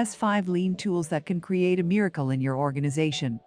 5 lean tools that can create a miracle in your organization.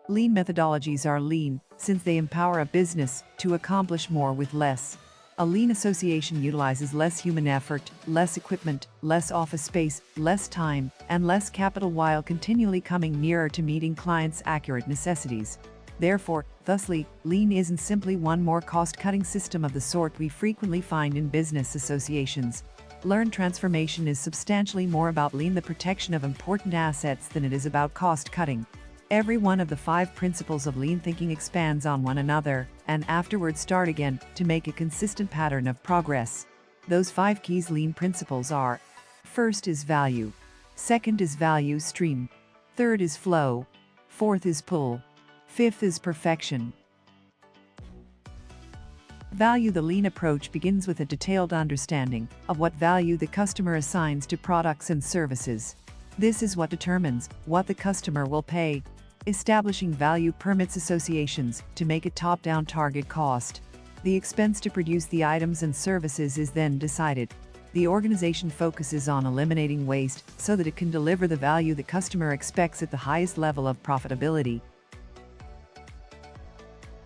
Lean methodologies are lean, since they empower a business to accomplish more with less. A lean association utilizes less human effort, less equipment, less office space, less time, and less capital while continually coming nearer to meeting clients' accurate necessities. Therefore, thusly, lean isn't simply one more cost-cutting system of the sort we frequently find in business associations. Learned transformation is substantially more about lean, the protection of important assets, than it is about cost-cutting. Every one of the 5 principles of lean thinking expands on one another, and afterwards start again, to make a consistent pattern of progress. Those 5 keys lean principles are: first is value, second is value stream, third is flow, fourth is pull, fifth is perfection. Value. The lean approach begins with a detailed understanding of what value the customer assigns to products and services. This is what determines what the customer will pay. Establishing value permits associations to make a top-down target cost. The expense to produce the items and services is then decided. The organization focuses on eliminating waste so that it can deliver the value the customer expects at the highest level of profitability.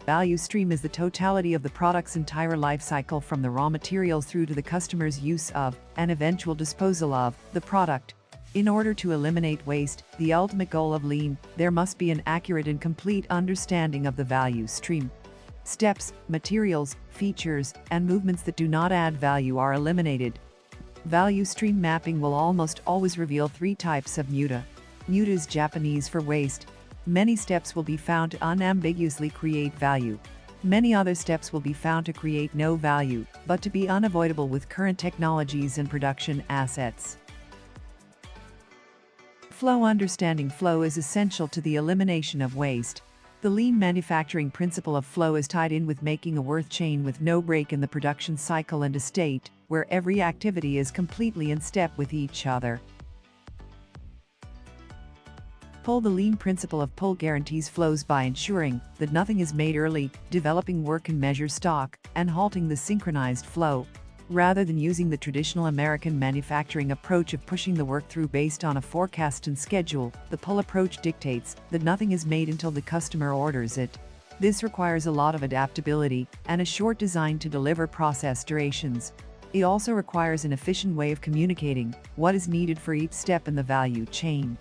Value stream is the totality of the product's entire life cycle, from the raw materials through to the customer's use of and eventual disposal of the product. In order to eliminate waste, the ultimate goal of lean, there must be an accurate and complete understanding of the value stream. Steps, materials, features, and movements that do not add value are eliminated. Value stream mapping will almost always reveal 3 types of muta. Muta is Japanese for waste. Many steps will be found to unambiguously create value. Many other steps will be found to create no value, but to be unavoidable with current technologies and production assets. Flow. Understanding flow is essential to the elimination of waste. The lean manufacturing principle of flow is tied in with making a worth chain with no break in the production cycle and a state where every activity is completely in step with each other. Pull. The lean principle of pull guarantees flows by ensuring that nothing is made early, developing work and measure stock, and halting the synchronized flow. Rather than using the traditional American manufacturing approach of pushing the work through based on a forecast and schedule, the pull approach dictates that nothing is made until the customer orders it. This requires a lot of adaptability and a short design to deliver process durations. It also requires an efficient way of communicating what is needed for each step in the value chain.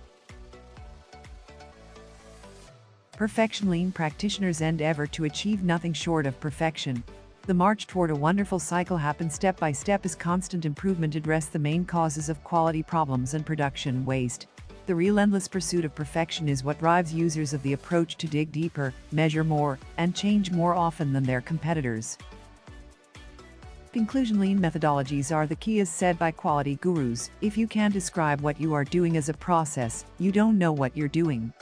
Perfection. Lean practitioners endeavor to achieve nothing short of perfection. The march toward a wonderful cycle happens step by step as constant improvement addresses the main causes of quality problems and production waste. The relentless pursuit of perfection is what drives users of the approach to dig deeper, measure more, and change more often than their competitors. Conclusion. Lean methodologies are the key, as said by quality gurus. If you can't describe what you are doing as a process, you don't know what you're doing.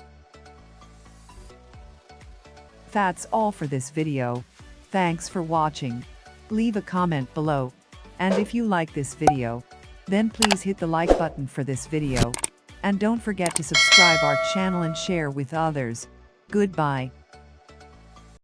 That's all for this video. Thanks for watching. Leave a comment below. And if you like this video, then please hit the like button for this video. And don't forget to subscribe our channel and share with others. Goodbye.